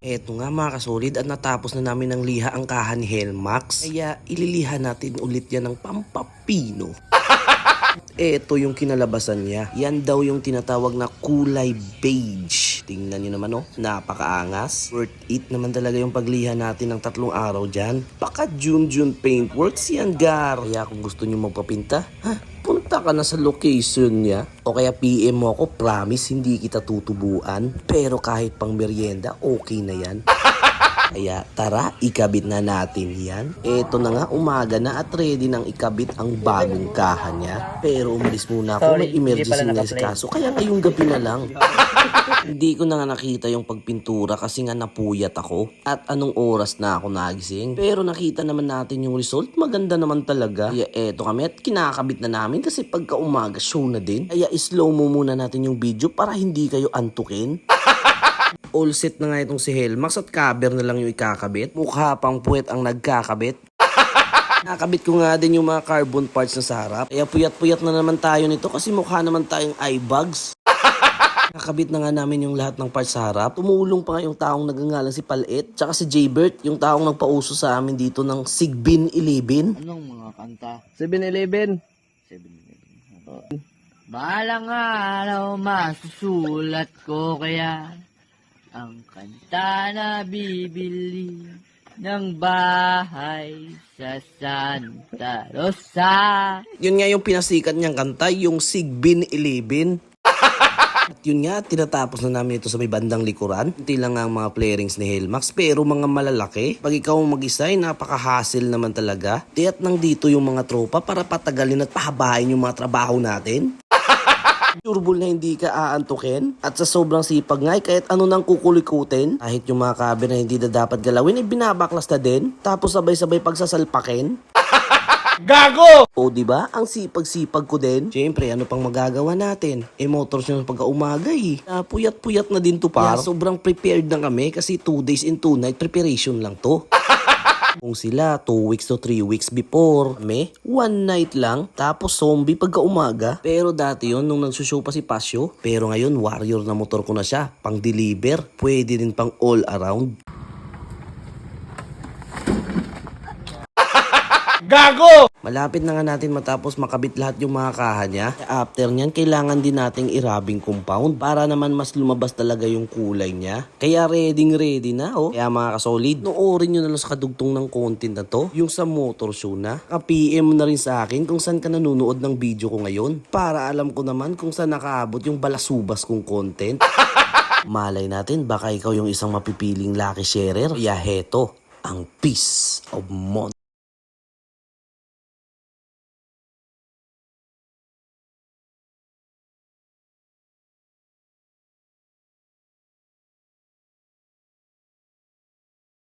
Eto nga mga kasolid at natapos na namin ng liha ang kahan ni Helmax. Kaya ililiha natin ulit yan ng pampapino. Eto yung kinalabasan niya. Yan daw yung tinatawag na kulay beige. Tingnan nyo naman napakaangas. Worth it naman talaga yung pagliha natin ng 3 araw dyan. Baka June Paintworks yan, gar. Kaya kung gusto nyo magpapinta, punta ka na sa location niya. O kaya PM mo ako, promise hindi kita tutubuan. Pero kahit pang merienda, okay na yan. Kaya tara, ikabit na natin yan. Eto na nga, umaga na at ready nang ikabit ang bagong kahan niya. Pero umalis muna ako, may emergency na sa kaso. Kaya ngayong gabi na lang. Hindi ko na nga nakita yung pagpintura kasi nga napuyat ako. At anong oras na ako nagising. Pero nakita naman natin yung result, maganda naman talaga. Kaya eto kami at kinakabit na namin kasi pagka umaga show na din. Kaya slow mo muna natin yung video para hindi kayo antukin. All set na nga itong si Helmax at cover na lang yung ikakabit. Mukha pang puwet ang nagkakabit. Nakabit ko nga din yung mga carbon parts na sa harap. Kaya puyat-puyat na naman tayo nito kasi mukha naman tayong eyebags. Nakabit na nga namin yung lahat ng parts sa harap. Tumulong pa nga yung taong nagangalan si Palit. Tsaka si Jaybert, yung taong nagpauso sa amin dito ng Sigbin 11. Anong mga kanta? 7-Eleven. 7-Eleven. Balang araw masusulat ko kaya ang kanta na bibili ng bahay sa Santa Rosa. Yun nga yung pinasikat niyang kanta, yung Sigbin 11. At yun nga, tinatapos na namin ito sa may bandang likuran. Hindi lang nga ang mga playerings ni Helmax, pero mga malalaki. Pag ikaw mag-isa, napaka-hassle naman talaga. Tiyak nang dito yung mga tropa para patagalin at pahabain yung mga trabaho natin. Sureball na hindi ka aantukin. At sa sobrang sipag nga, kahit ano nang kukulikutin. Kahit yung mga cabinet na hindi na dapat galawin, binabaklas na din. Tapos sabay-sabay pagsasalpakin. Gago! O diba? Ang sipag-sipag ko din. Siyempre, ano pang magagawa natin? Motors yung pagka-umaga puyat-puyat na din to par. Kaya sobrang prepared na kami kasi 2 days and 2 night preparation lang to. Kung sila 2 weeks to 3 weeks before, kami 1 night lang, tapos zombie pagka umaga. Pero dati yon nung nagsushow pa si Pasio. Pero ngayon, warrior na motor ko na siya. Pang deliver, pwede din pang all around. Gago! Malapit na nga natin matapos makabit lahat yung mga kaha niya. After nyan, kailangan din nating irabing compound para naman mas lumabas talaga yung kulay niya. Kaya ready na Kaya mga kasolid, noorin nyo na lang sa kadugtong ng content na to. Yung sa motor show na. Ka-PM na rin sa akin kung saan ka nanonood ng video ko ngayon. Para alam ko naman kung saan nakaabot yung balasubas kong content. Malay natin, baka ikaw yung isang mapipiling lucky sharer. Kaya heto, ang Peace of Mon.